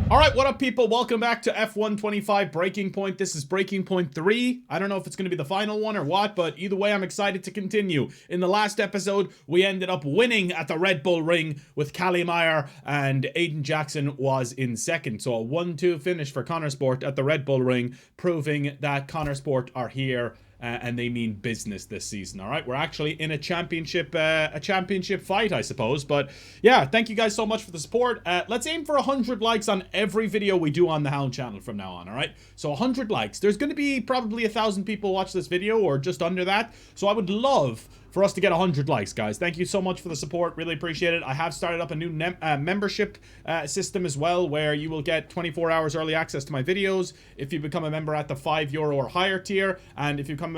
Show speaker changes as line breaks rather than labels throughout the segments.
Alright, what up people? Welcome back to F125 Breaking Point. This is Breaking Point 3. I don't know if it's going to be the final one or what, but either way I'm excited to continue. In the last episode, we ended up winning at the Red Bull Ring with Callie Meyer, and Aiden Jackson was in second. So a 1-2 finish for Konnersport at the Red Bull Ring, proving that Konnersport are here and they mean business this season. All right, we're actually in a championship fight, I suppose. But yeah, thank you guys so much for the support. Let's aim for 100 likes on every video we do on the Hound channel from now on. All right, so 100 likes. There's going to be probably 1,000 people watch this video or just under that. So I would love for us to get 100 likes, guys. Thank you so much for the support. Really appreciate it. I have started up a new membership system as well, where you will get 24 hours early access to my videos if you become a member at the €5 or higher tier. And if you become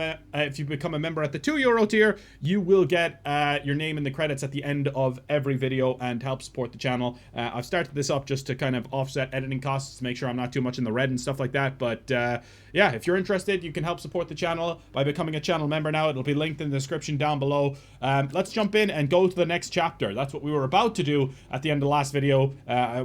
a member at the €2 tier, you will get your name in the credits at the end of every video and help support the channel. I've started this up just to kind of offset editing costs, to make sure I'm not too much in the red and stuff like that. But yeah, if you're interested, you can help support the channel by becoming a channel member now. It'll be linked in the description down below. Let's jump in and go to the next chapter. That's what we were about to do at the end of the last video.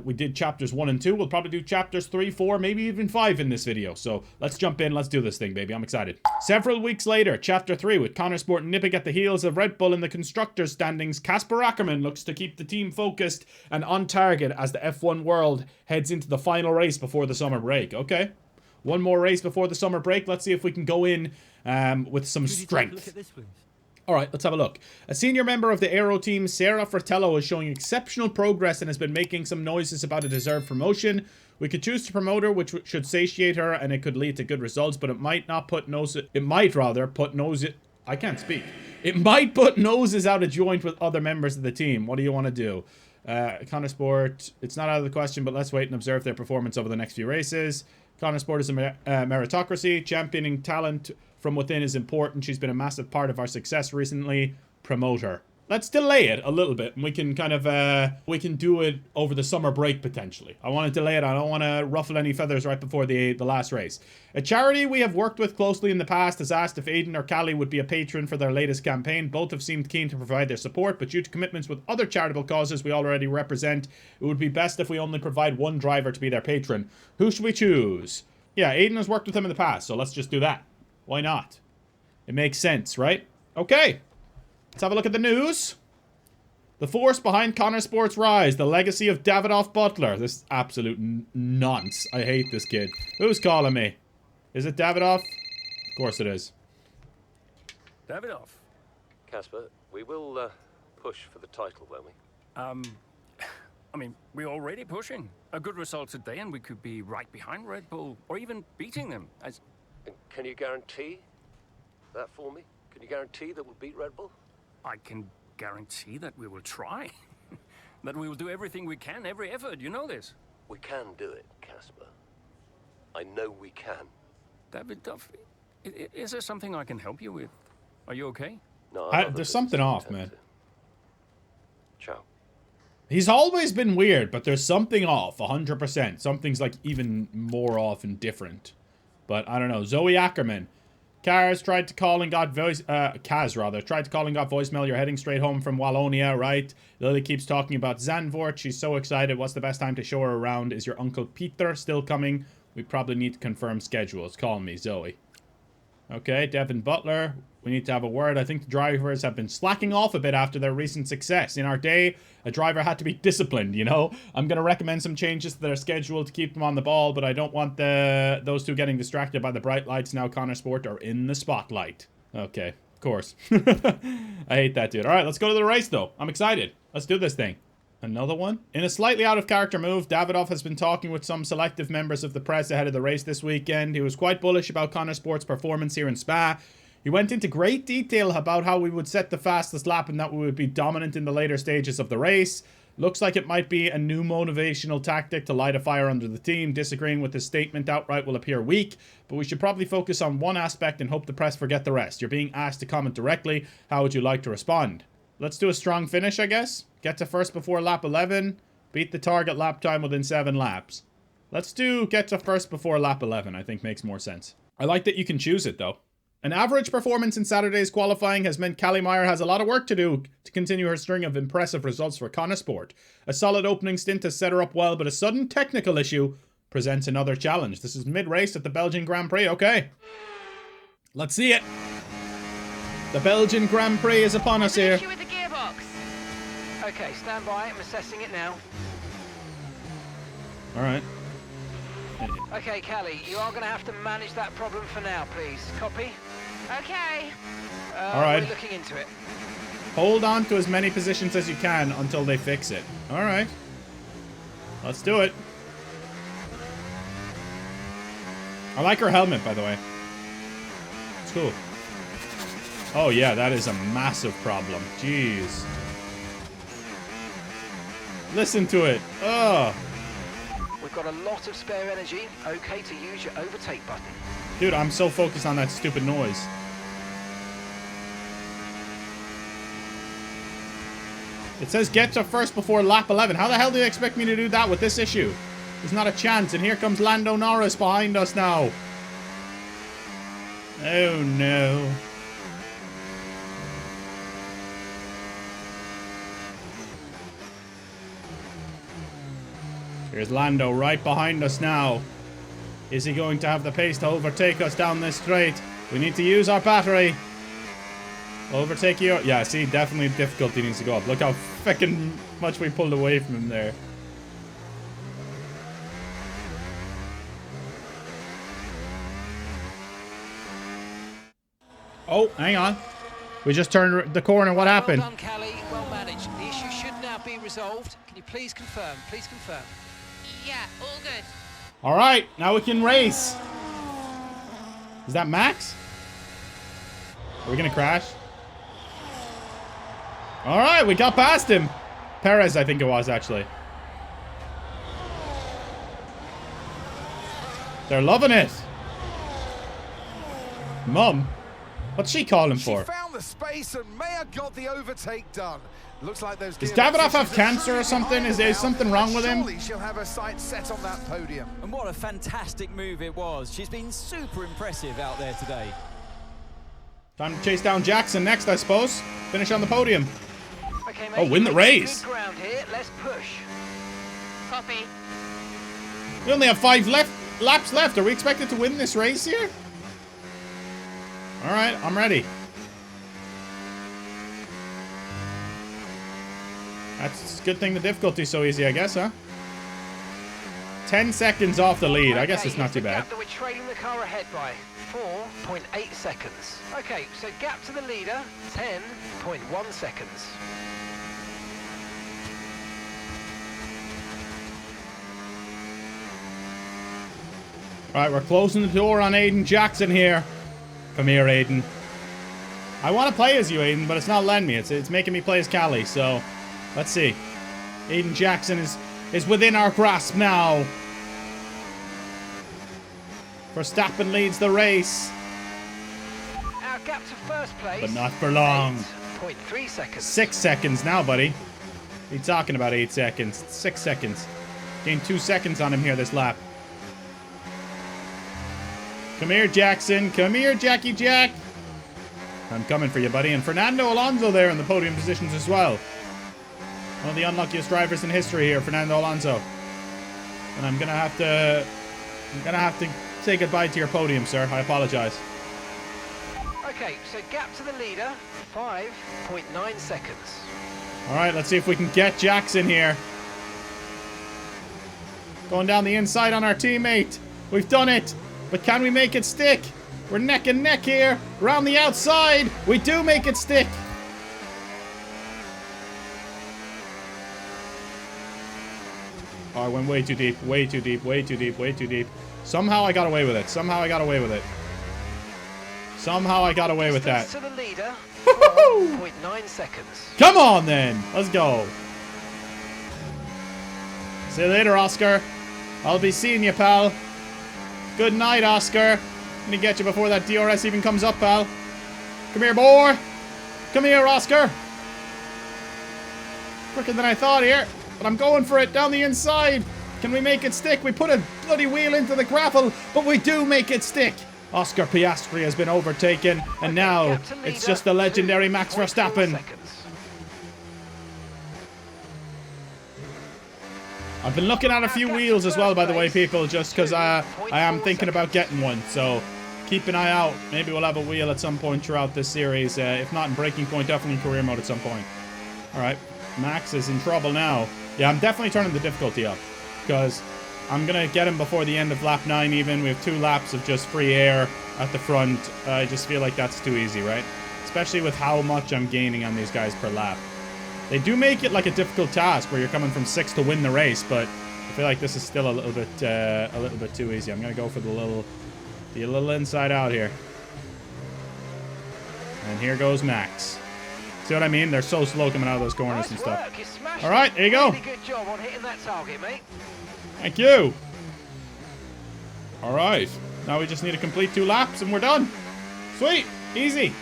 We did chapters 1 and 2. We'll probably do chapters 3, 4, maybe even 5 in this video. So let's jump in. Let's do this thing, baby. I'm excited. Several weeks later, chapter 3, with Konnersport nipping at the heels of Red Bull in the constructors standings, Kasper Ackermann looks to keep the team focused and on target as the F1 world heads into the final race before the summer break. Okay. One more race before the summer break. Let's see if we can go in with some strength. All right, let's have a look. A senior member of the Aero team, Sarah Fratello, is showing exceptional progress and has been making some noises about a deserved promotion. We could choose to promote her, which should satiate her, and it could lead to good results, but it might put noses out of joint with other members of the team. What do you want to do? Konnersport, it's not out of the question, but let's wait and observe their performance over the next few races. Konnersport is a meritocracy. Championing talent from within is important. She's been a massive part of our success recently. Promote her. Let's delay it a little bit, and we can kind of we can do it over the summer break potentially. I want to delay it. I don't want to ruffle any feathers right before the last race. A charity we have worked with closely in the past has asked if Aiden or Callie would be a patron for their latest campaign. Both have seemed keen to provide their support, but due to commitments with other charitable causes we already represent, it would be best if we only provide one driver to be their patron. Who should we choose? Yeah, Aiden has worked with them in the past, so let's just do that. Why not? It makes sense, right? Okay. Let's have a look at the news. The force behind Konnersport's rise. The legacy of Davidoff Butler. This is absolute nonsense. I hate this kid. Who's calling me? Is it Davidoff? Of course it is.
Davidoff.
Kasper, we will push for the title, won't we?
I mean, we're already pushing. A good result today and we could be right behind Red Bull, or even beating them.
And can you guarantee that for me? Can you guarantee that we'll beat Red Bull?
I can guarantee that we will try. That we will do everything we can, every effort. You know this.
We can do it, Kasper. I know we can.
Davidoff, is there something I can help you with? Are you okay?
No,
there's something off, man.
Ciao.
He's always been weird, but there's something off, 100%. Something's like even more off and different. But I don't know. Zoe Ackerman. Kaz tried to call and got voicemail. You're heading straight home from Wallonia, right? Lily keeps talking about Zandvoort. She's so excited. What's the best time to show her around? Is your Uncle Peter still coming? We probably need to confirm schedules. Call me, Zoe. Okay, Devin Butler. We need to have a word. I think the drivers have been slacking off a bit after their recent success. In our day, a driver had to be disciplined, you know? I'm going to recommend some changes to their schedule to keep them on the ball, but I don't want those two getting distracted by the bright lights. Now Konnersport are in the spotlight. Okay, of course. I hate that dude. All right, let's go to the race, though. I'm excited. Let's do this thing. Another one? In a slightly out-of-character move, Davidoff has been talking with some selective members of the press ahead of the race this weekend. He was quite bullish about Konnersport's performance here in Spa. He went into great detail about how we would set the fastest lap and that we would be dominant in the later stages of the race. Looks like it might be a new motivational tactic to light a fire under the team. Disagreeing with his statement outright will appear weak, but we should probably focus on one aspect and hope the press forget the rest. You're being asked to comment directly. How would you like to respond? Let's do a strong finish, I guess. Get to first before lap 11. Beat the target lap time within 7 laps. Let's do get to first before lap 11, I think makes more sense. I like that you can choose it, though. An average performance in Saturday's qualifying has meant Callie Meyer has a lot of work to do to continue her string of impressive results for Konnersport. A solid opening stint has set her up well, but a sudden technical issue presents another challenge. This is mid-race at the Belgian Grand Prix. Okay. Let's see it. The Belgian Grand Prix is upon us here.
Issue with the gearbox. Okay, stand by. I'm assessing it now.
All right.
Okay, Callie, you are going to have to manage that problem for now, please. Copy?
Okay.
All right.
We're looking into it.
Hold on to as many positions as you can until they fix it. All right. Let's do it. I like her helmet, by the way. It's cool. Oh, yeah, that is a massive problem. Jeez. Listen to it. Ugh.
We've got a lot of spare energy. Okay to use your overtake button.
Dude, I'm so focused on that stupid noise. It says get to first before lap 11. How the hell do you expect me to do that with this issue? There's not a chance. And here comes Lando Norris behind us now. Oh, no. Here's Lando right behind us now. Is he going to have the pace to overtake us down this straight? We need to use our battery. Overtake you. Yeah, see, definitely difficulty needs to go up. Look how fucking much we pulled away from him there. Oh, hang on. We just turned the corner. What happened?
Well done, Callie. Well managed. The issue should now be resolved. Can you please confirm? Please confirm.
Yeah, all good.
All right, now we can race. Is that Max? Are we gonna crash? All right, we got past him. Perez, I think it was, actually. They're loving it. Mum, what's she calling for?
She found the space and may have got the overtake done. Looks like those
Does Davidoff have cancer or something? Is there something wrong with him?
Surely she'll have her sights set on that podium.
And what a fantastic move it was. She's been super impressive out there today.
Time to chase down Jackson next, I suppose. Finish on the podium.
Okay, mate.
Oh, win the race.
Good ground here. Let's push.
Copy.
We only have 5 laps left. Are we expected to win this race here? All right, I'm ready. That's a good thing the difficulty's so easy, I guess, huh? 10 seconds off the lead. I guess it's not too bad.
Gap that we're trailing the car ahead by 4.8 seconds. Okay, so gap to the leader 10.1 seconds.
All right, we're closing the door on Aiden Jackson here. Come here, Aiden. I want to play as you, Aiden, but it's not letting me. It's making me play as Callie, so let's see. Aiden Jackson is within our grasp now. Verstappen leads the race.
Our gap to first place.
But not for long.
8.3 seconds.
6 seconds now, buddy. What are you talking about 8 seconds? 6 seconds. Gained 2 seconds on him here this lap. Come here, Jackson. Come here, Jackie Jack. I'm coming for you, buddy. And Fernando Alonso there in the podium positions as well. One of the unluckiest drivers in history here, Fernando Alonso. And I'm gonna have to say goodbye to your podium, sir. I apologize.
Okay, so gap to the leader 5.9 seconds.
All right, let's see if we can get Jackson here. Going down the inside on our teammate. We've done it. But can we make it stick? We're neck and neck here. Around the outside. We do make it stick. Oh, I went way too deep. Way too deep. Way too deep. Way too deep. Somehow I got away with it. Somehow I got away with it. Somehow I got away with that.
To the leader 4.9 seconds.
Come on then. Let's go. See you later, Oscar. I'll be seeing you, pal. Good night, Oscar. I'm gonna get you before that DRS even comes up, pal. Come here, boy. Come here, Oscar. Quicker than I thought here. But I'm going for it down the inside. Can we make it stick? We put a bloody wheel into the gravel, but we do make it stick. Oscar Piastri has been overtaken, and now
Gap to
it's
leader,
just the legendary Max
2.4
Verstappen.
seconds.
I've been looking at a few wheels as well, by the way, people, just because I am thinking about getting one. So keep an eye out. Maybe we'll have a wheel at some point throughout this series. If not in Breaking Point, definitely in Career Mode at some point. All right, Max is in trouble now. Yeah, I'm definitely turning the difficulty up because I'm going to get him before the end of lap 9 even. We have 2 laps of just free air at the front. I just feel like that's too easy, right? Especially with how much I'm gaining on these guys per lap. They do make it like a difficult task where you're coming from 6th to win the race, but I feel like this is still a little bit too easy. I'm gonna go for the little inside out here. And here goes Max. See what I mean? They're so slow coming out of those corners and stuff.
Work. You smashed
All right, there you go.
Really good job on hitting that target, mate.
Thank you. All right, now we just need to complete 2 laps and we're done. Sweet, easy.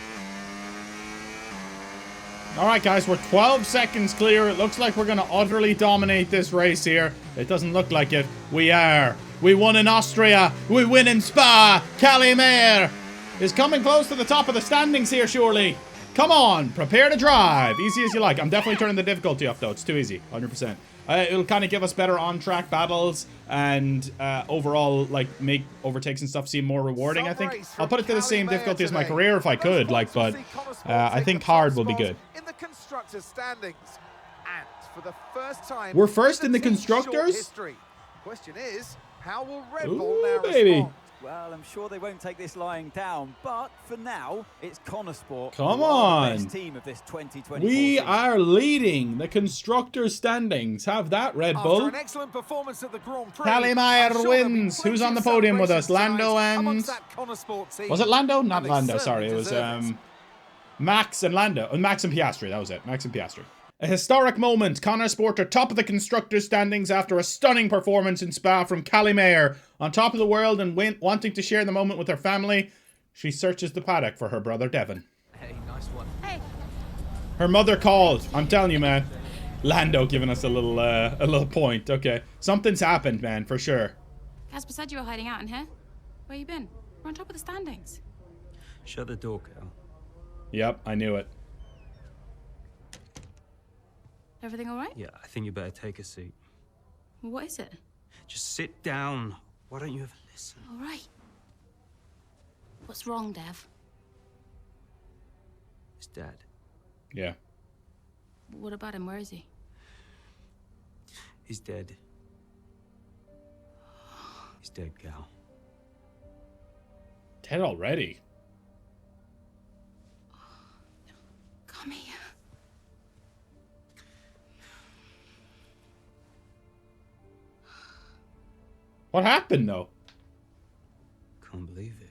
All right, guys, we're 12 seconds clear. It looks like we're going to utterly dominate this race here. It doesn't look like it. We are. We won in Austria. We win in Spa. Calimere is coming close to the top of the standings here, surely. Come on, prepare to drive. Easy as you like. I'm definitely turning the difficulty up, though. It's too easy, 100%. It'll kind of give us better on-track battles and overall, like, make overtakes and stuff seem more rewarding, I think. I'll put it to the same difficulty as my career if I could, like, but I think hard will be good.
In the constructors' standings, and for the first time,
We're first in the
team's short
constructors?
history. Question is, how will Red
Ooh,
Bull now
baby.
respond?
Well, I'm sure they won't take this lying down, but for now, it's Konnersport.
Come
who are
on.
the best team of this 2024
We
season.
are leading the constructors' standings. Have that, Red Bull.
After an excellent performance at the Grand Prix,
Calimere
I'm sure there'll be
wins.
plenty
Who's on the
of
podium with us?
celebration
Lando
tonight
and...
amongst that Konnersport team.
Was it Lando? Not
And they
Lando,
certainly
sorry. It was
deserve it.
Max and Lando. Max and Piastri, that was it. Max and Piastri. A historic moment. Konnersport are top of the constructors' standings after a stunning performance in Spa from Calimere. On top of the world and wanting to share the moment with her family, she searches the paddock for her brother Devon.
Hey, nice one.
Hey.
Her mother called. I'm telling you, man. Lando giving us a little point. Okay. Something's happened, man, for sure.
Casper said you were hiding out in here. Where you been? We're on top of the standings.
Shut the door, Cal.
Yep, I knew it.
Everything all right?
Yeah, I think you better take a seat.
What is it?
Just sit down. Why don't you ever listen?
All right. What's wrong, Dev?
It's Dad.
Yeah.
What about him? Where is he?
He's dead. He's dead, Cal.
Dead already.
Come here.
What happened, though?
Can't believe it.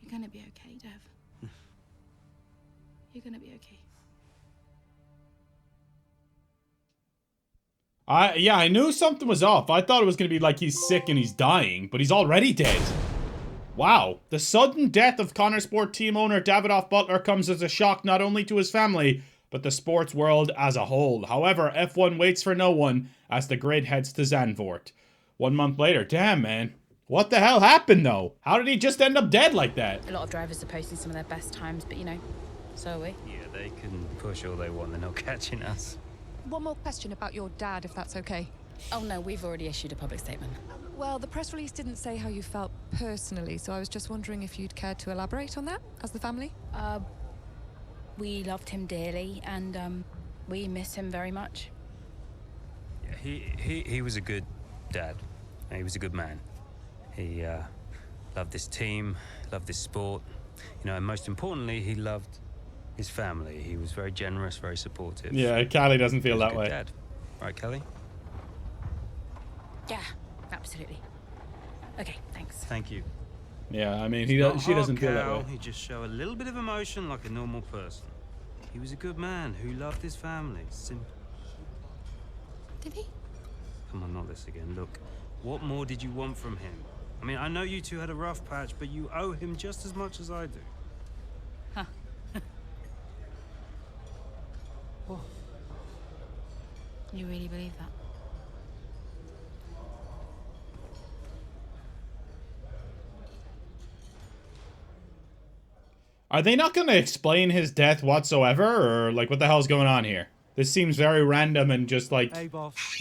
You're gonna be okay, Dev. You're gonna be okay.
Yeah, I knew something was off. I thought it was going to be like he's sick and he's dying, but he's already dead. Wow. The sudden death of Konnersport team owner Davidoff Butler comes as a shock not only to his family, but the sports world as a whole. However, F1 waits for no one as the grid heads to Zandvoort. 1 month later, damn, man. What the hell happened, though? How did he just end up dead like that?
A lot of drivers are posting some of their best times, but you know, so are we.
Yeah, they can push all they want. They're not catching us.
One more question about your dad, if that's okay.
Oh no, we've already issued a public statement.
Well, the press release didn't say how you felt personally, so I was just wondering if you'd care to elaborate on that as the family.
We loved him dearly, and we miss him very much.
Yeah, he was a good dad. He was a good man. He loved this team, loved this sport. You know, and most importantly, he loved his family. He was very generous, very supportive.
Yeah, Callie doesn't feel
He was a
that
good
way.
Dad. Right, Kelly?
Yeah, absolutely. Okay, thanks.
Thank you.
Yeah, I mean,
Not
she doesn't
hard,
feel that
Cal.
way.
He just show a little bit of emotion like a normal person. He was a good man who loved his family. Simple.
Did he?
Come on, not this again. Look, what more did you want from him? I mean, I know you two had a rough patch, but you owe him just as much as I do.
Huh.
What?
You really believe that?
Are they not going to explain his death whatsoever? Or, like, what the hell's going on here? This seems very random and just, like,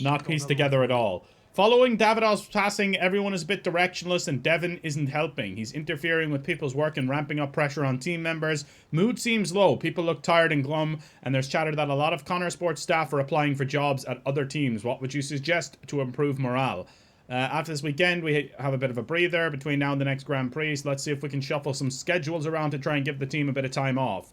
not pieced together at all. Following Davidov's passing, everyone is a bit directionless and Devon isn't helping. He's interfering with people's work and ramping up pressure on team members. Mood seems low. People look tired and glum, and there's chatter that a lot of Konnersport staff are applying for jobs at other teams. What would you suggest to improve morale? After this weekend, we have a bit of a breather between now and the next Grand Prix, so let's see if we can shuffle some schedules around to try and give the team a bit of time off.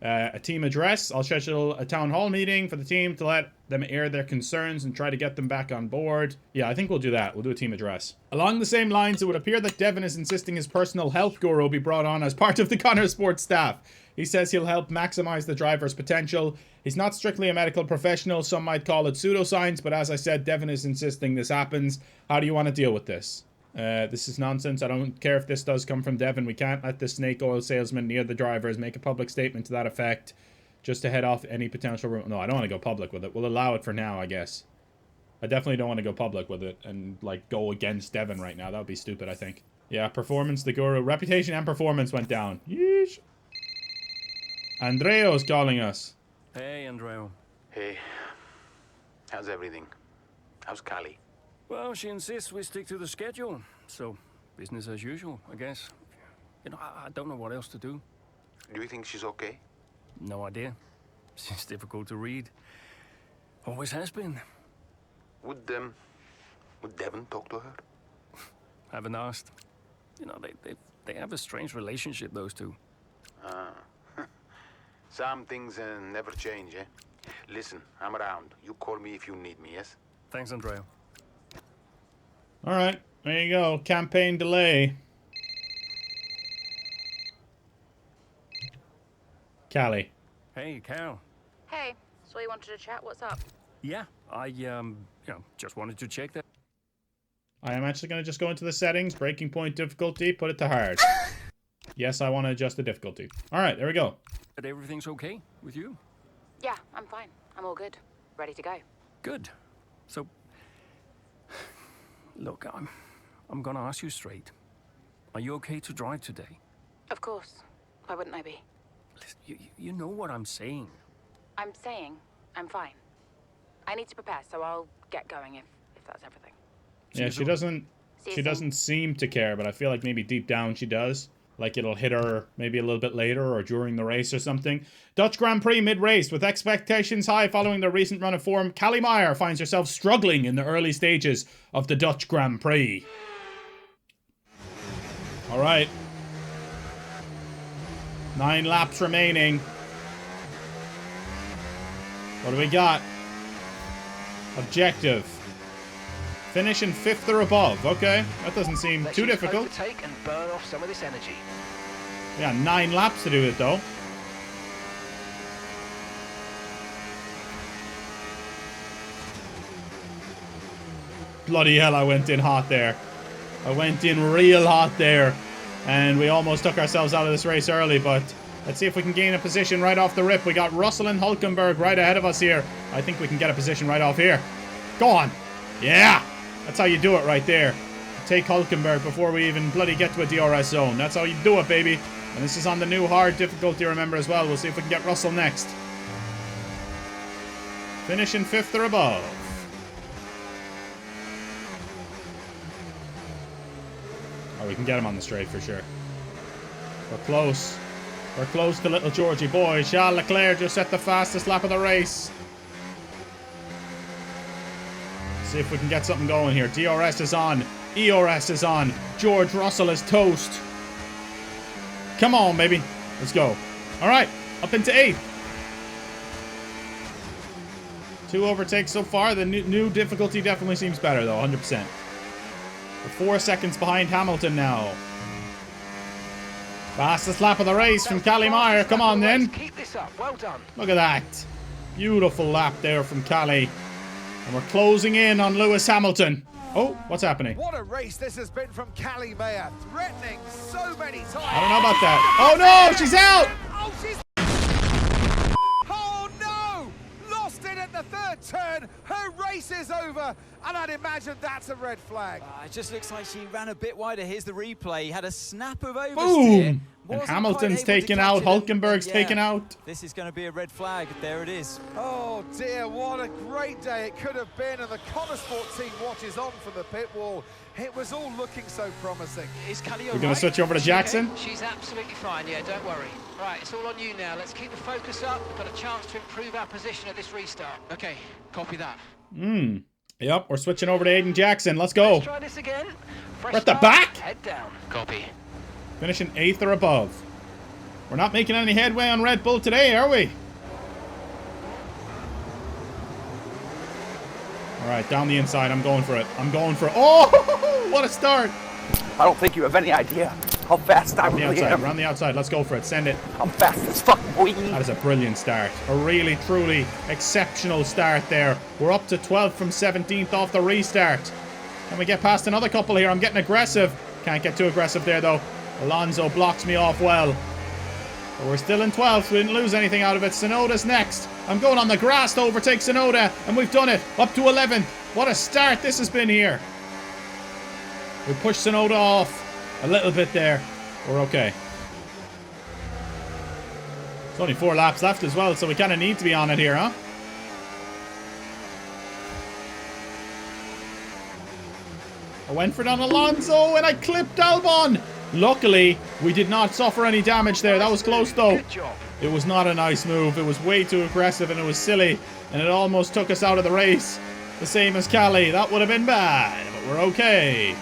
A team address. I'll schedule a town hall meeting for the team to let them air their concerns and try to get them back on board. Yeah, I think we'll do that. We'll do a team address. Along the same lines, it would appear that Devon is insisting his personal health guru be brought on as part of the Konnersport staff. He says he'll help maximize the driver's potential. He's not strictly a medical professional. Some might call it pseudoscience, but as I said, Devon is insisting this happens. How do you want to deal with this? This is nonsense. I don't care if this does come from Devon. We can't let the snake oil salesman near the drivers make a public statement to that effect just to head off any potential room. No, I don't want to go public with it. We'll allow it for now, I guess. I definitely don't want to go public with it and, like, go against Devon right now. That would be stupid, I think. Yeah, performance, the guru. Reputation and performance went down. Yeesh. Andreo's calling us.
Hey, Andreo.
Hey. How's everything? How's Callie?
Well, she insists we stick to the schedule. So, business as usual, I guess. You know, I don't know what else to do.
Do you think she's okay?
No idea. She's difficult to read. Always has been.
Would Devon talk to her?
Haven't asked. You know, they have a strange relationship, those two.
Some things never change, eh? Listen, I'm around. You call me if you need me, yes?
Thanks, Andreo.
Alright, there you go. Campaign delay. Callie.
Hey, Cal.
Hey, so you wanted to chat? What's up?
Yeah, I, just wanted to check that.
I am actually going to just go into the settings, breaking point difficulty, put it to hard. Yes, I want to adjust the difficulty. Alright, there we go.
That everything's okay with you?
Yeah, I'm fine. I'm all good. Ready to go.
Good. So, look, I'm gonna ask you straight. Are you okay to drive today?
Of course. Why wouldn't I be?
Listen, you know what I'm saying.
I'm saying I'm fine. I need to prepare, so I'll get going if that's everything.
Yeah, she doesn't seem to care, but I feel like maybe deep down she does. Like it'll hit her maybe a little bit later or during the race or something. Dutch Grand Prix mid-race. With expectations high following their recent run of form, Callie Meyer finds herself struggling in the early stages of the Dutch Grand Prix. Alright. 9 laps remaining. What do we got? Objective. Finish in 5th or above. Okay, that doesn't seem too difficult.
Overtake and burn off some of this energy.
Yeah, 9 laps to do it though. Bloody hell, I went in hot there. I went in real hot there. And we almost took ourselves out of this race early, but let's see if we can gain a position right off the rip. We got Russell and Hulkenberg right ahead of us here. I think we can get a position right off here. Go on. Yeah. That's how you do it right there. Take Hulkenberg before we even bloody get to a DRS zone. That's how you do it, baby. And this is on the new hard difficulty, remember, as well. We'll see if we can get Russell next. Finish in 5th or above. Oh, we can get him on the straight for sure. We're close. We're close to little Georgie boy. Charles Leclerc just set the fastest lap of the race. See if we can get something going here. DRS is on. ERS is on. George Russell is toast. Come on, baby. Let's go. All right. Up into 8th. 2 overtakes so far. The new difficulty definitely seems better, though. 100%. We're 4 seconds behind Hamilton now. Fastest lap of the race from Callie Meyer. Come on, then.
Keep this up. Well done.
Look at that. Beautiful lap there from Callie. And we're closing in on Lewis Hamilton. Oh, what's happening?
What a race this has been from Callie Meyer. Threatening so many times.
I don't know about that. Oh, no, she's out.
Oh, she's... Oh, no. Lost it at the 3rd turn. Her race is over. And I'd imagine that's a red flag.
It just looks like she ran a bit wider. Here's the replay. Had a snap of oversteer.
Boom. And
Wasn't
Hamilton's
quite able to
taken
catch
out.
it,
Hulkenberg's
yeah,
taken out.
This is going to be a red flag. There it is.
Oh dear, what a great day it could have been, and the Konnersport team watches on from the pit wall. It was all looking so promising.
Is Kelly
We're going to switch over to Jackson.
She's absolutely fine, yeah, don't worry. Right, it's all on you now. Let's keep the focus up. We've got a chance to improve our position at this restart. Okay, copy that.
Yep, we're switching over to Aiden Jackson. Let's go.
Let's try this again.
We're at the back.
Head down. Copy.
Finishing 8th or above. We're not making any headway on Red Bull today, are we? All right, down the inside. I'm going for it. I'm going for it. Oh, what a start.
I don't think you have any idea how fast I really am.
Around the outside. Let's go for it. Send it.
I'm fast as fuck, boy.
That is a brilliant start. A really, truly exceptional start there. We're up to 12th from 17th off the restart. Can we get past another couple here? I'm getting aggressive. Can't get too aggressive there, though. Alonso blocks me off well. But we're still in 12th. We didn't lose anything out of it. Tsunoda's next. I'm going on the grass to overtake Tsunoda, and we've done it. Up to 11th. What a start this has been here. We pushed Tsunoda off a little bit there. We're okay. There's only 4 laps left as well, so we kind of need to be on it here, huh? I went for it on Alonso, and I clipped Albon. Luckily, we did not suffer any damage there. That was close, though.
Good job.
It was not a nice move. It was way too aggressive, and it was silly. And it almost took us out of the race. The same as Cali. That would have been bad, but we're okay.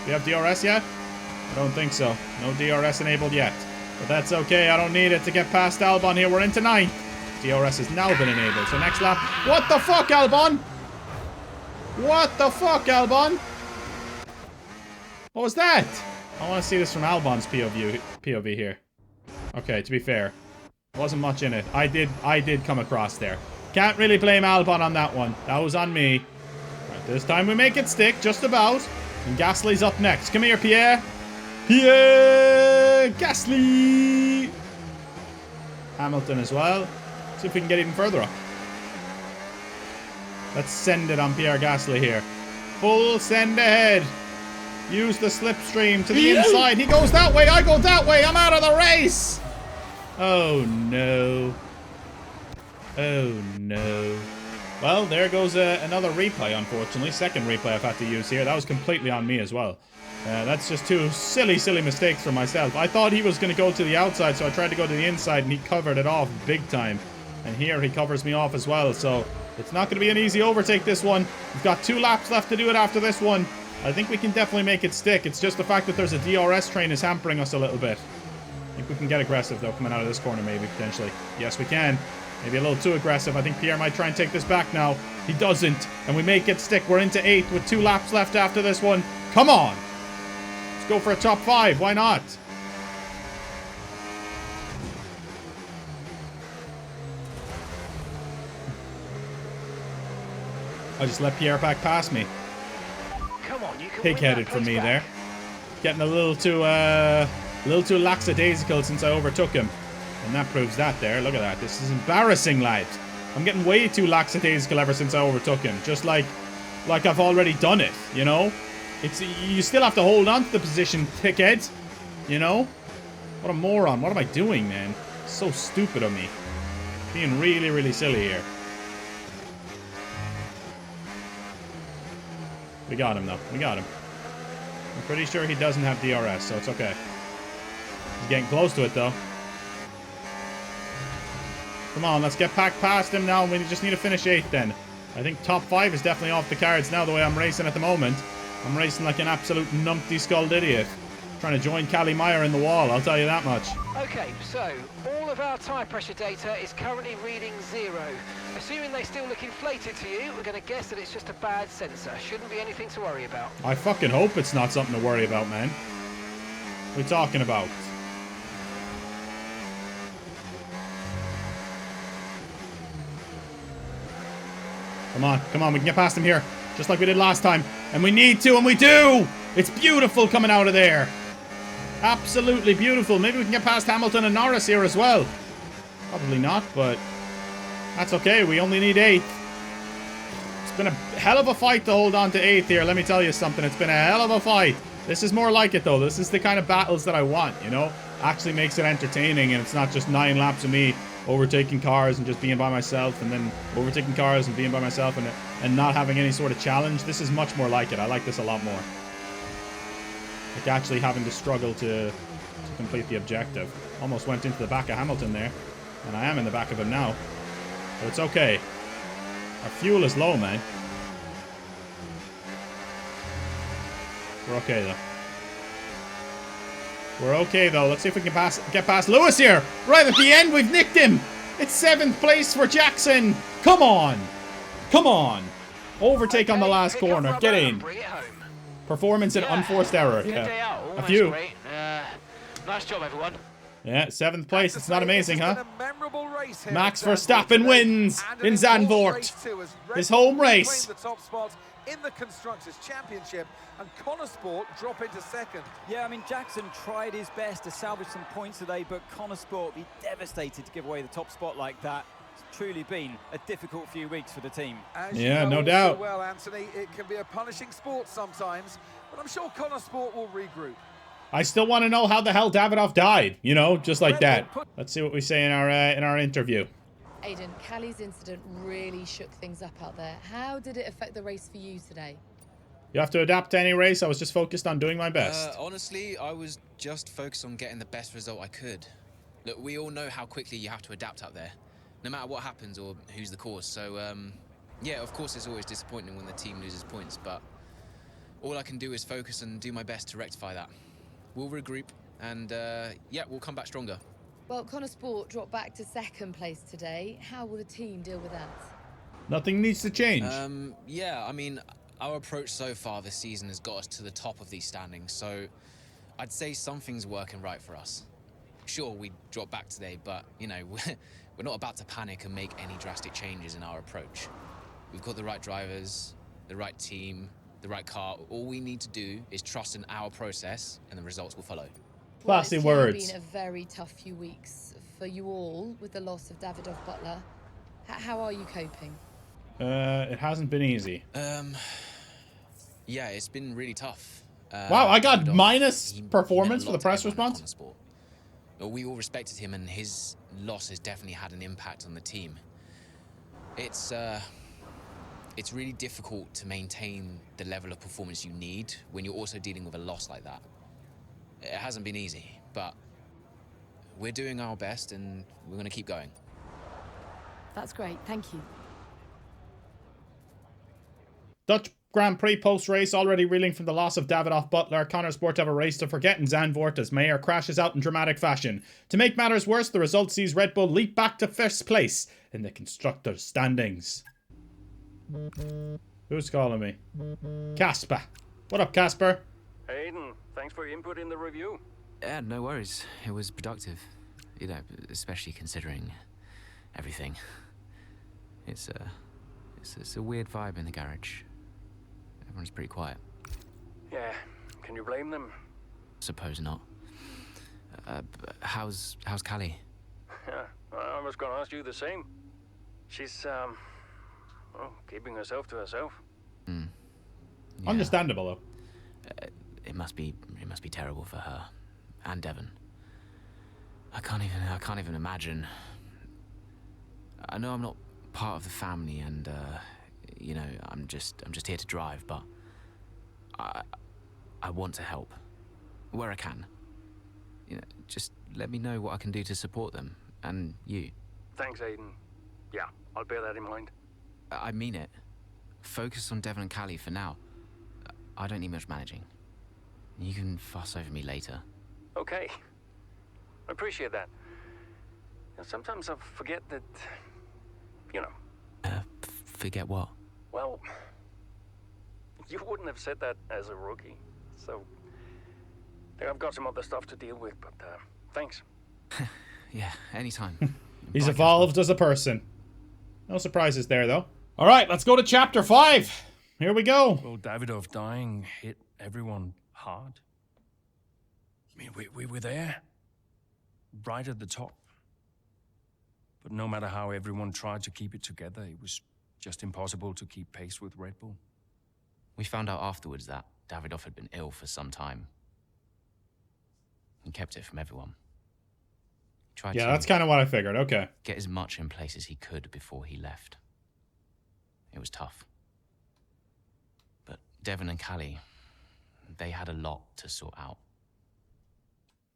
Do you have DRS yet? I don't think so. No DRS enabled yet. But that's okay. I don't need it to get past Albon here. We're into 9th. DRS has now been enabled. So next lap. What the fuck, Albon? What the fuck, Albon? What was that? I want to see this from Albon's POV here. Okay, to be fair, wasn't much in it. I did come across there. Can't really blame Albon on that one. That was on me. Right, this time we make it stick, just about. And Gasly's up next. Come here, Pierre. Pierre Gasly. Hamilton as well. See if we can get even further up. Let's send it on Pierre Gasly here. Full send ahead. Use the slipstream to the inside. He goes that way. I go that way. I'm out of the race. Oh, no. Oh, no. Well, there goes another replay, unfortunately. Second replay I've had to use here. That was completely on me as well. That's just 2 silly, silly mistakes for myself. I thought he was going to go to the outside, so I tried to go to the inside, and he covered it off big time. And here he covers me off as well, so it's not going to be an easy overtake, this one. We've got 2 laps left to do it after this one. I think we can definitely make it stick. It's just the fact that there's a DRS train is hampering us a little bit. I think we can get aggressive, though, coming out of this corner, maybe, potentially. Yes, we can. Maybe a little too aggressive. I think Pierre might try and take this back now. He doesn't. And we make it stick. We're into 8th with 2 laps left after this one. Come on. Let's go for a top 5. Why not? I just let Pierre back past me.
Come on, you can
Pig-headed for me there. Getting a little too lackadaisical since I overtook him. And that proves that there. Look at that. This is embarrassing, lads. I'm getting way too lackadaisical ever since I overtook him. Just like I've already done it, you know? You still have to hold on to the position, thickhead. You know? What a moron. What am I doing, man? So stupid of me. Being really, really silly here. We got him, though. We got him. I'm pretty sure he doesn't have DRS, so it's okay. He's getting close to it, though. Come on, let's get back past him now. We just need to finish 8th then. I think top 5 is definitely off the cards now, the way I'm racing at the moment. I'm racing like an absolute numpty-skulled idiot. Trying to join Cali Meyer in the wall, I'll tell you that much.
Okay, so all of our tyre pressure data is currently reading 0. Assuming they still look inflated to you, we're going to guess that it's just a bad sensor. Shouldn't be anything to worry about.
I fucking hope it's not something to worry about, man. What are we talking about? Come on, we can get past him here. Just like we did last time. And we need to, and we do! It's beautiful coming out of there. Absolutely beautiful. Maybe we can get past Hamilton and Norris here as well. Probably not, but that's okay. We only need 8th. It's been a hell of a fight to hold on to 8th here. Let me tell you something. It's been a hell of a fight. This is more like it, though. This is the kind of battles that I want, you know? actually makes it entertaining, and it's not just 9 laps of me overtaking cars and just being by myself, and then overtaking cars and being by myself, and not having any sort of challenge. This is much more like it. I like this a lot more. Like actually having to struggle to complete the objective. Almost went into the back of Hamilton there, and I am in the back of him now. But it's okay. Our fuel is low, man. We're okay, though. We're okay, though. Let's see if we can get past Lewis here. Right at the end, we've nicked him. It's 7th place for Jackson. Come on. Come on. Overtake on the last corner. Get in. Performance and unforced error. Yeah. A few.
Nice job, everyone.
Yeah, 7th place. It's not amazing, huh? Max Verstappen wins in Zandvoort. His home race.
The top spot in the Constructors' Championship, and Konnersport drop into 2nd.
Yeah, I mean, Jackson tried his best to salvage some points today, but Konnersport will be devastated to give away the top spot like that. It's truly been a difficult few weeks for the team.
Yeah, no doubt.
Well, Anthony, it can be a punishing sport sometimes, but I'm sure Konnersport will regroup.
I still want to know how the hell Davidoff died, you know, just like that. Let's see what we say in our interview.
Aiden, Callie's incident really shook things up out there. How did it affect the race for you today?
You have to adapt to any race. I was just focused on doing my best.
Honestly, I was just focused on getting the best result I could. Look, we all know how quickly you have to adapt out there, no matter what happens or who's the cause. So, yeah, of course it's always disappointing when the team loses points, but all I can do is focus and do my best to rectify that. We'll regroup, and yeah, we'll come back stronger.
Well, Konnersport dropped back to 2nd place today. How will the team deal with that?
Nothing needs to change.
Yeah, I mean, our approach so far this season has got us to the top of these standings, so I'd say something's working right for us. Sure, we dropped back today, but, you know, we're not about to panic and make any drastic changes in our approach. We've got the right drivers, the right team, the right car. All we need to do is trust in our process, and the results will follow.
Classy words.
It's been a very tough few weeks for you all with the loss of Davidoff Butler. How are you coping?
It hasn't been easy.
Yeah, it's been really tough.
Wow, I got minus performance for the press response.
We all respected him, and his loss has definitely had an impact on the team. It's really difficult to maintain the level of performance you need when you're also dealing with a loss like that. It hasn't been easy, but we're doing our best, and we're going to keep going.
That's great, thank you.
Dutch Grand Prix post-race already reeling from the loss of Davidoff Butler. Konnersport have a race to forget in Zandvoort as Mayer crashes out in dramatic fashion. To make matters worse, the result sees Red Bull leap back to 1st place in the constructors' standings. Who's calling me? Casper. What up, Casper?
Aiden, thanks for your input in the review.
Yeah, no worries. It was productive. You know, especially considering everything. It's a weird vibe in the garage. Everyone's pretty quiet.
Yeah, can you blame them?
Suppose not. How's Callie?
Yeah, I was gonna ask you the same. She's, well, keeping herself to herself.
Yeah.
Understandable, though.
It must be terrible for her and Devon. I can't even imagine. I know I'm not part of the family, and you know, I'm just here to drive, but I want to help where I can. You know, just let me know what I can do to support them and you.
Thanks, Aiden. Yeah, I'll bear that in mind.
I mean it. Focus on Devon and Callie for now. I don't need much managing. You can fuss over me later.
Okay. I appreciate that. Sometimes I forget that, you know.
Forget what?
Well, you wouldn't have said that as a rookie. So, I think I've got some other stuff to deal with, but thanks.
Yeah, anytime.
He's evolved as a person. No surprises there, though. All right, let's go to chapter 5. Here we go.
Well, Davidoff dying hit everyone hard. I mean, we were there, right at the top. But no matter how everyone tried to keep it together, it was just impossible to keep pace with Red Bull.
We found out afterwards that Davidoff had been ill for some time. He kept it from everyone.
Tried
Yeah,
to
that's kind of what I figured. Okay.
get as much in place as he could before he left. It was tough. But Devon and Callie, they had a lot to sort out.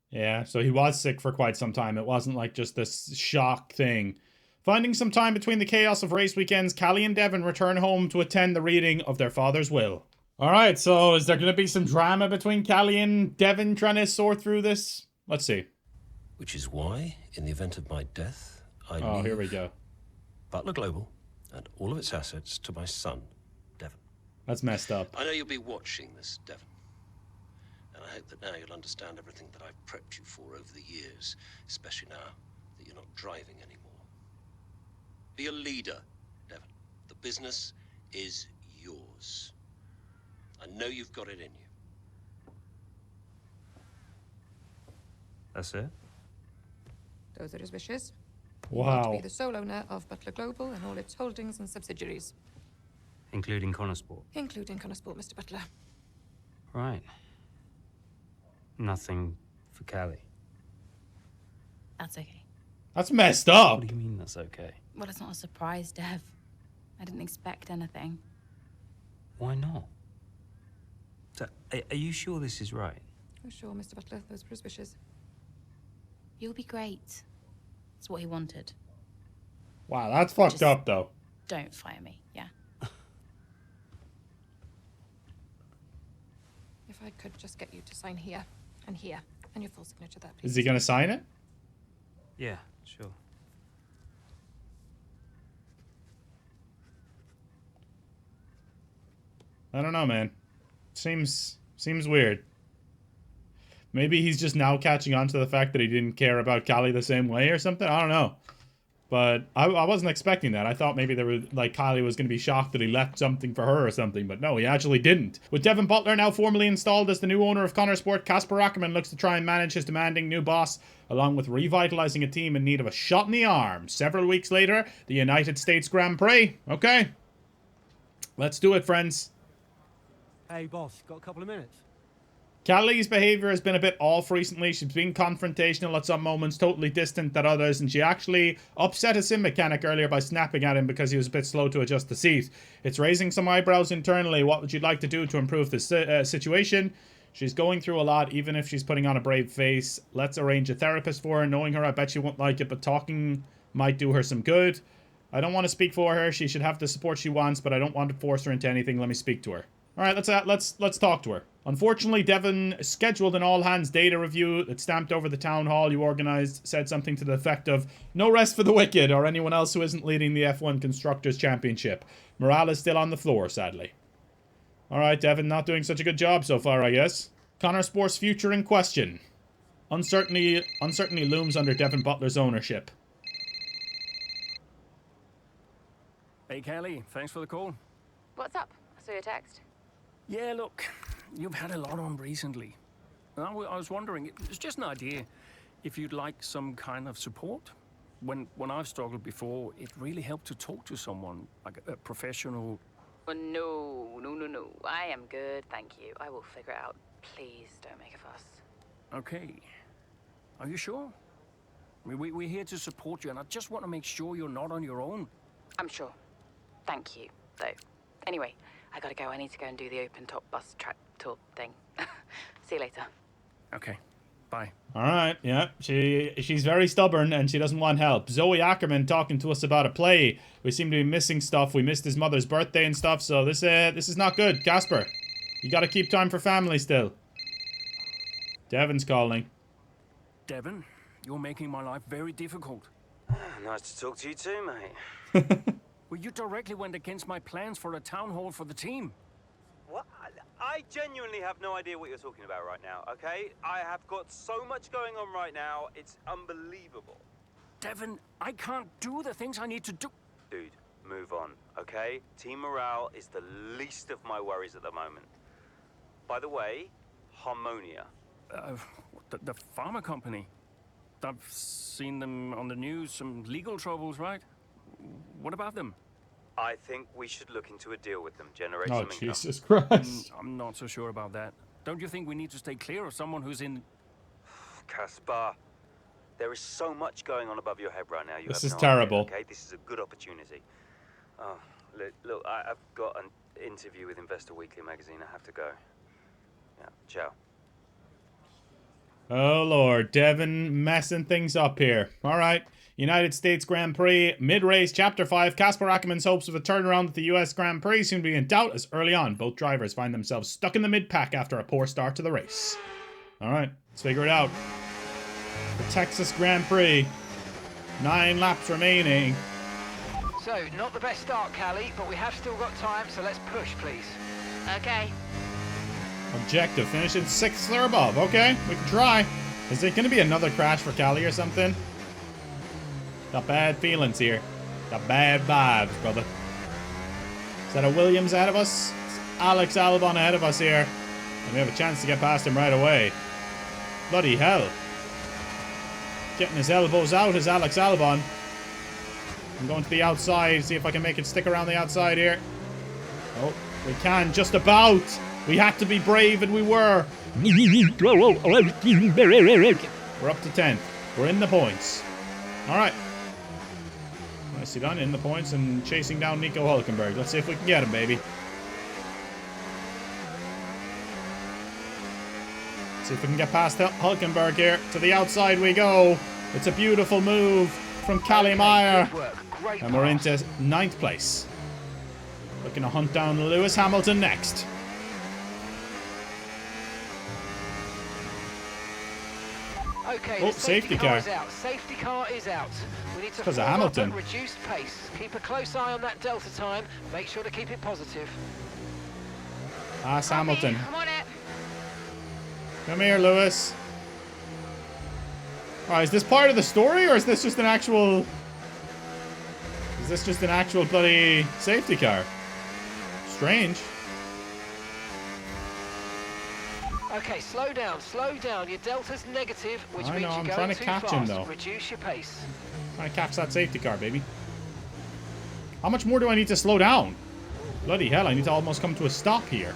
Yeah, so he was sick for quite some time. It wasn't like just this shock thing. Finding some time between the chaos of race weekends, Callie and Devon return home to attend the reading of their father's will. Alright, so is there going to be some drama between Callie and Devon trying to sort through this? Let's see.
Which is why, in the event of my death, I
Oh,
leave
here we go.
Butler Global and all of its assets to my son, Devon.
That's messed up.
I know you'll be watching this, Devon. And I hope that now you'll understand everything that I've prepped you for over the years, especially now that you're not driving anymore. Be a leader, Devon. The business is yours. I know you've got it in you.
That's it?
Those are his wishes.
Wow.
To be the sole owner of Butler Global and all its holdings and subsidiaries.
Including Konnersport.
Including Konnersport, Mr. Butler.
Right. Nothing for Callie.
That's okay.
That's messed up.
What do you mean that's okay?
Well, it's not a surprise, Dev. I didn't expect anything.
Why not? So, are you sure this is right?
Oh, sure, Mr. Butler. Those were his wishes.
You'll be great. It's what he wanted.
Wow, that's fucked up, though.
Don't fire me, yeah?
If I could just get you to sign here, and your full signature there, please.
Is he going to sign it?
Yeah, sure.
I don't know, man. Seems weird. Maybe he's just now catching on to the fact that he didn't care about Callie the same way or something. I don't know. But I wasn't expecting that. I thought maybe there was, like, Callie was going to be shocked that he left something for her or something. But no, he actually didn't. With Devon Butler now formally installed as the new owner of Konnersport, Kasper Ackerman looks to try and manage his demanding new boss, along with revitalizing a team in need of a shot in the arm. Several weeks later, the United States Grand Prix. Okay. Let's do it, friends.
Hey, boss, got a couple of minutes?
Callie's behavior has been a bit off recently. She's been confrontational at some moments, totally distant at others, and she actually upset a sim mechanic earlier by snapping at him because he was a bit slow to adjust the seat. It's raising some eyebrows internally. What would you like to do to improve this situation? She's going through a lot, even if she's putting on a brave face. Let's arrange a therapist for her. Knowing her, I bet she won't like it, but talking might do her some good. I don't want to speak for her. She should have the support she wants, but I don't want to force her into anything. Let me speak to her. All right, let's talk to her. Unfortunately, Devon scheduled an all-hands data review that stamped over the town hall you organized, said something to the effect of, no rest for the wicked, or anyone else who isn't leading the F1 Constructors' Championship. Morale is still on the floor, sadly. All right, Devon, not doing such a good job so far, I guess. Konnersport's future in question. Uncertainty looms under Devon Butler's ownership.
Hey, Callie, thanks for the call.
What's up? I saw your text.
Yeah, look, you've had a lot on recently. I was wondering, it's just an idea, if you'd like some kind of support. When I've struggled before, it really helped to talk to someone, like a professional.
Oh, no. I am good, thank you. I will figure it out. Please don't make a fuss.
Okay. Are you sure? I mean, we're here to support you, and I just want to make sure you're not on your own.
I'm sure. Thank you, though. Anyway, I gotta go. I need to go and do the open-top bus track tour thing. See you later.
Okay. Bye.
All right, yeah, she's very stubborn and she doesn't want help. Zoe Ackerman talking to us about a play. We seem to be missing stuff. We missed his mother's birthday and stuff, so this is not good. Casper, you gotta keep time for family still. Devon's calling.
Devon, you're making my life very difficult.
Nice to talk to you too, mate.
Well, you directly went against my plans for a town hall for the team.
What? I genuinely have no idea what you're talking about right now, okay? I have got so much going on right now, it's unbelievable.
Devon, I can't do the things I need to do.
Dude, move on, okay? Team morale is the least of my worries at the moment. By the way, Harmonia.
The pharma company. I've seen them on the news, some legal troubles, right? What about them?
I think we should look into a deal with them, generate
Oh,
some income.
Jesus Christ.
I'm not so sure about that. Don't you think we need to stay clear of someone who's in...
Caspar, There is so much going on above your head right now.
This
have
is
no
terrible.
Idea, okay, this is a good opportunity. Oh, look, I've got an interview with Investor Weekly magazine. I have to go. Yeah, ciao.
Oh, Lord. Devin messing things up here. All right. United States Grand Prix, mid-race, Chapter 5. Casper Ackerman's hopes of a turnaround at the US Grand Prix seem to be in doubt as early on, both drivers find themselves stuck in the mid-pack after a poor start to the race. All right. Let's figure it out. The Texas Grand Prix. 9 laps remaining.
So, not the best start, Callie, but we have still got time, so let's push, please.
Okay.
Objective, finish in 6th or above. Okay, we can try. Is it going to be another crash for Callie or something? Got bad feelings here. Got bad vibes, brother. Is that a Williams ahead of us? It's Alex Albon ahead of us here. And we have a chance to get past him right away. Bloody hell. Getting his elbows out is Alex Albon. I'm going to the outside, see if I can make it stick around the outside here. Oh, we can, just about. We had to be brave, and we were. We're up to 10th. We're in the points. All right. Nicely done, in the points and chasing down Nico Hülkenberg. Let's see if we can get him, baby. See if we can get past Hülkenberg here. To the outside we go. It's a beautiful move from Callie Meyer. And we're into 9th place. Looking to hunt down Lewis Hamilton next.
Okay,
oh,
the safety car
car
is out. Safety car is out. We need to
because of
form up
Hamilton.
at reduced pace. Keep a close eye on that delta time. Make sure to keep it positive.
Pass Hamilton.
I'm on it.
Come here, Lewis. Alright, is this part of the story, or is this just an actual... Is this just an actual bloody safety car? Strange.
Okay, slow down, slow down. Your delta's negative, which means
I'm
you're
trying
going
to
too
catch
fast.
him, though.
Reduce your pace.
Trying to catch that safety car, baby. How much more do I need to slow down? Bloody hell, I need to almost come to a stop here.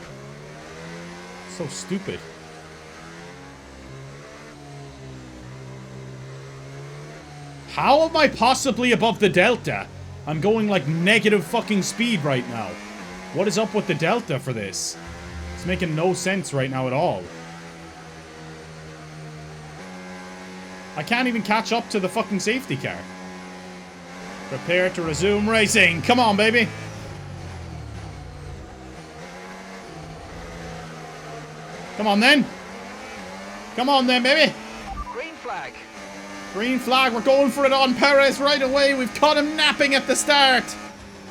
So stupid. How am I possibly above the delta? I'm going like negative fucking speed right now. What is up with the delta for this? It's making no sense right now at all. I can't even catch up to the fucking safety car. Prepare to resume racing. Come on, baby. Come on, then. Come on, then, baby.
Green flag.
Green flag. We're going for it on Perez right away. We've caught him napping at the start.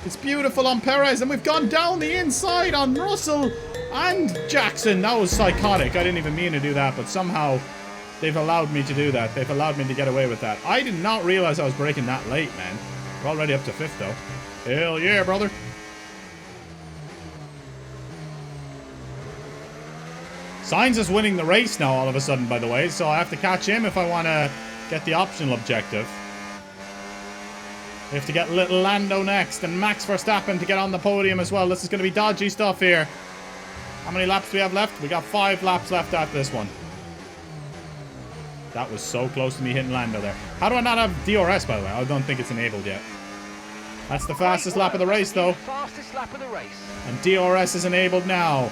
It's beautiful on Perez, and we've gone down the inside on Russell and Jackson. That was psychotic. I didn't even mean to do that, but somehow they've allowed me to do that. They've allowed me to get away with that. I did not realize I was braking that late, man. We're already up to 5th, though. Hell yeah, brother. Sainz is winning the race now, all of a sudden, by the way, so I have to catch him if I want to get the optional objective. We have to get little Lando next, and Max Verstappen to get on the podium as well. This is going to be dodgy stuff here. How many laps do we have left? We got 5 laps left after this one. That was so close to me hitting Lando there. How do I not have DRS, by the way? I don't think it's enabled yet. That's the fastest lap of the race, though.
Fastest lap of the race.
And DRS is enabled now.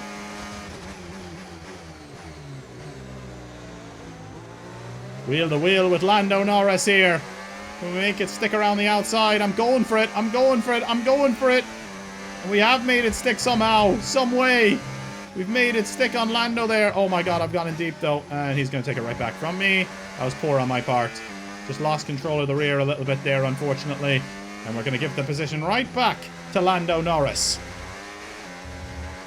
Wheel to wheel with Lando Norris here. Can we make it stick around the outside? I'm going for it. I'm going for it. I'm going for it. And we have made it stick somehow. Some way. We've made it stick on Lando there. Oh my god, I've gone in deep though. And he's going to take it right back from me. That was poor on my part. Just lost control of the rear a little bit there, unfortunately. And we're going to give the position right back to Lando Norris.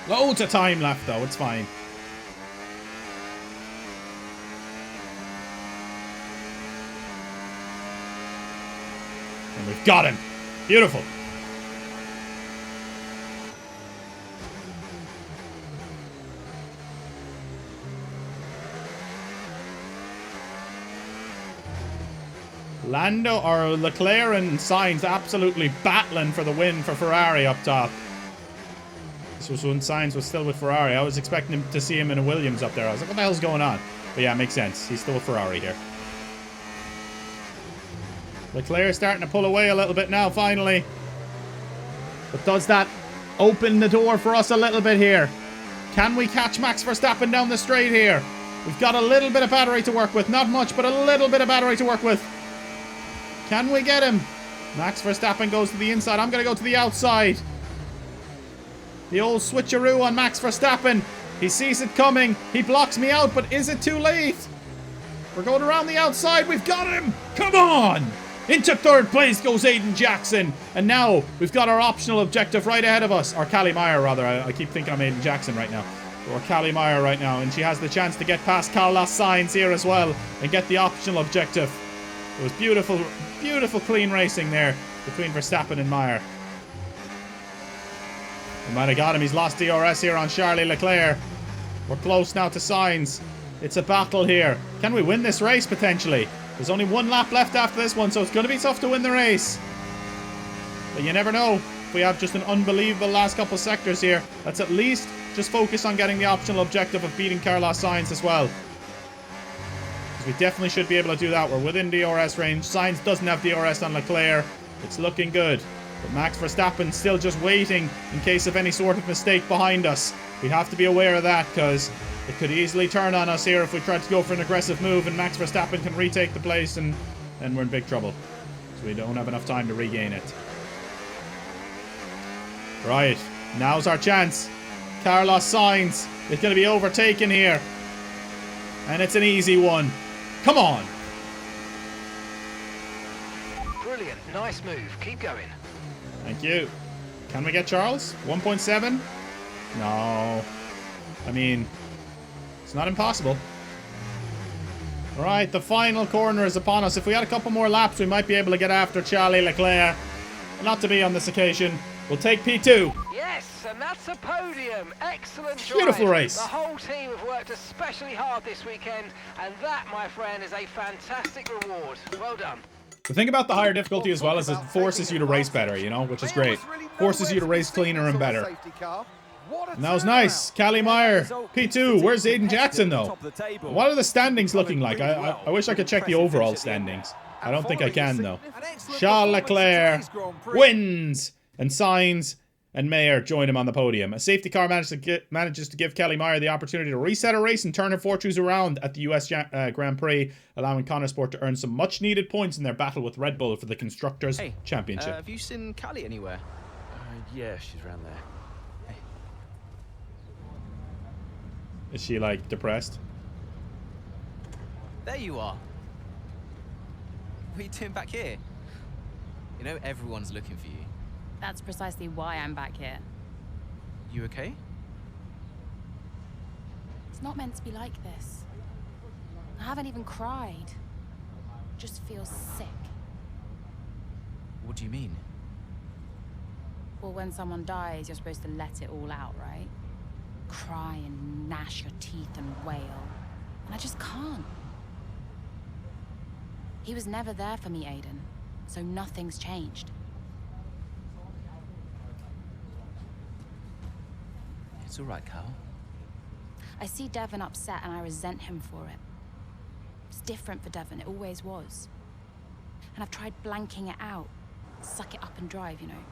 Loads of time left though. It's fine. And we've got him. Beautiful. Lando or Leclerc and Sainz absolutely battling for the win for Ferrari up top. This was when Sainz was still with Ferrari. I was expecting to see him in a Williams up there. I was like, what the hell's going on? But yeah, it makes sense. He's still with Ferrari here. Leclerc starting to pull away a little bit now, finally. But does that open the door for us a little bit here? Can we catch Max Verstappen down the straight here? We've got a little bit of battery to work with. Not much, but a little bit of battery to work with. Can we get him? Max Verstappen goes to the inside. I'm going to go to the outside. The old switcheroo on Max Verstappen. He sees it coming. He blocks me out, but is it too late? We're going around the outside. We've got him. Come on. Into third place goes Aiden Jackson. And now we've got our optional objective right ahead of us. Or Callie Meyer, rather. I keep thinking I'm Aiden Jackson right now. Or Callie Meyer right now. And she has the chance to get past Carlos Sainz here as well. And get the optional objective. It was beautiful, beautiful clean racing there between Verstappen and Meyer. We might have got him. He's lost DRS here on Charlie Leclerc. We're close now to Sainz. It's a battle here. Can we win this race potentially? There's only one lap left after this one, so it's going to be tough to win the race. But you never know. If we have just an unbelievable last couple sectors here, let's at least just focus on getting the optional objective of beating Carlos Sainz as well. Because we definitely should be able to do that. We're within DRS range. Sainz doesn't have DRS on Leclerc. It's looking good. But Max Verstappen still just waiting in case of any sort of mistake behind us. We have to be aware of that because it could easily turn on us here if we try to go for an aggressive move and Max Verstappen can retake the place and then we're in big trouble. So we don't have enough time to regain it. Right, now's our chance. Carlos Sainz is going to be overtaken here. And it's an easy one. Come on.
Brilliant, nice move. Keep going.
Thank you. Can we get Charles? 1.7? No. I mean, it's not impossible. Alright, the final corner is upon us. If we had a couple more laps, we might be able to get after Charlie Leclerc. Not to be on this occasion. We'll take P2.
Yes, and that's a podium. Excellent drive.
Beautiful race.
The whole team have worked especially hard this weekend, and that, my friend, is a fantastic reward. Well done.
The thing about the higher difficulty as well is it forces you to race better, you know, which is great. Forces you to race cleaner and better. And that was nice. Callie Meyer, P2. Where's Aiden Jackson, though? What are the standings looking like? I wish I could check the overall standings. I don't think I can, though. Charles Leclerc wins. And Sainz and Mayer join him on the podium. A safety car manages to give Callie Meyer the opportunity to reset a race and turn her fortunes around at the US Grand Prix, allowing Konnersport to earn some much-needed points in their battle with Red Bull for the Constructors' Championship.
Have you seen Callie anywhere?
Yeah, she's around there.
Hey.
Is she, like, depressed?
There you are. What are you doing back here? You know everyone's looking for you.
That's precisely why I'm back here.
You okay?
It's not meant to be like this. I haven't even cried. Just feel sick.
What do you mean?
Well, when someone dies, you're supposed to let it all out, right? Cry and gnash your teeth and wail. And I just can't. He was never there for me, Aiden. So nothing's changed.
It's all right, Cal.
I see Devon upset and I resent him for it. It's different for Devon, it always was. And I've tried blanking it out. Suck it up and drive, you know.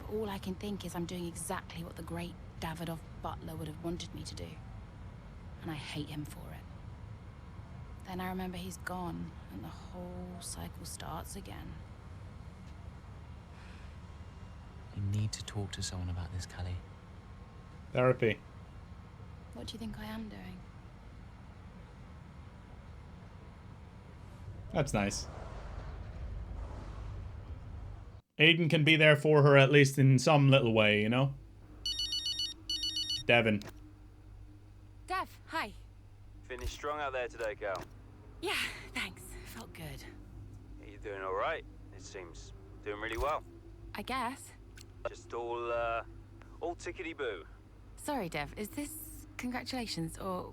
But all I can think is I'm doing exactly what the great Davidoff Butler would have wanted me to do. And I hate him for it. Then I remember he's gone and the whole cycle starts again.
You need to talk to someone about this, Callie.
Therapy.
What do you think I am doing?
That's nice. Aiden can be there for her at least in some little way, you know? Devon.
Dev, hi.
Finished strong out there today, Cal.
Yeah, thanks. Felt good.
Are you doing all right? It seems doing really well.
I guess.
Just all tickety-boo.
Sorry, Dev. Is this congratulations or...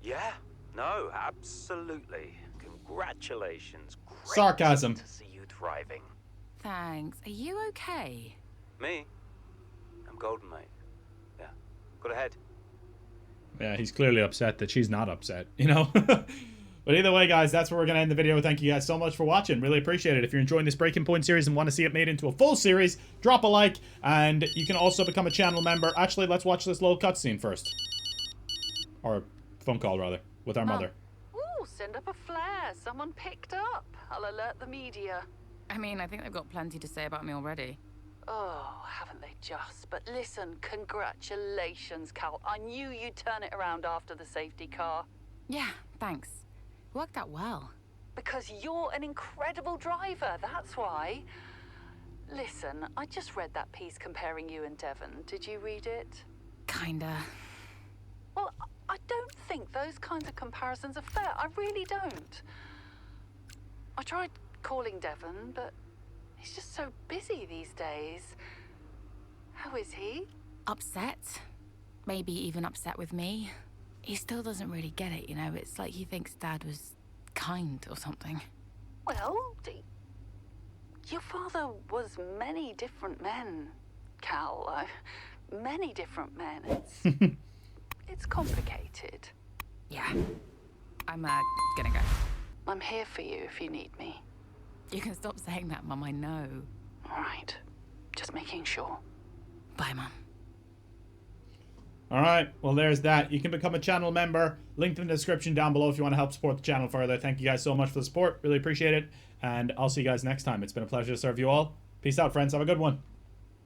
Yeah. No, absolutely. Congratulations. Great
Sarcasm.
to see you thriving.
Thanks. Are you okay?
Me? I'm golden, mate. Yeah. Got ahead.
Yeah, he's clearly upset that she's not upset, you know? But either way, guys, that's where we're going to end the video. Thank you guys so much for watching. Really appreciate it. If you're enjoying this Breaking Point series and want to see it made into a full series, drop a like, and you can also become a channel member. Actually, let's watch this little cutscene first. Or phone call, rather, with our mother.
Ooh, send up a flare. Someone picked up. I'll alert the media.
I mean, I think they've got plenty to say about me already.
Oh, haven't they just? But listen, congratulations, Cal. I knew you'd turn it around after the safety car.
Yeah, thanks. Worked out well.
Because you're an incredible driver, that's why. Listen, I just read that piece comparing you and Devon. Did you read it?
Kinda.
Well, I don't think those kinds of comparisons are fair. I really don't. I tried calling Devon, but he's just so busy these days. How is he?
Upset. Maybe even upset with me. He still doesn't really get it, you know? It's like he thinks Dad was kind or something.
Well, your father was many different men, Cal. Many different men. It's complicated.
Yeah. I'm gonna go.
I'm here for you if you need me.
You can stop saying that, Mum, I know.
All right. Just making sure.
Bye, Mum.
Alright, well there's that. You can become a channel member. Link in the description down below if you want to help support the channel further. Thank you guys so much for the support. Really appreciate it. And I'll see you guys next time. It's been a pleasure to serve you all. Peace out, friends. Have a good one.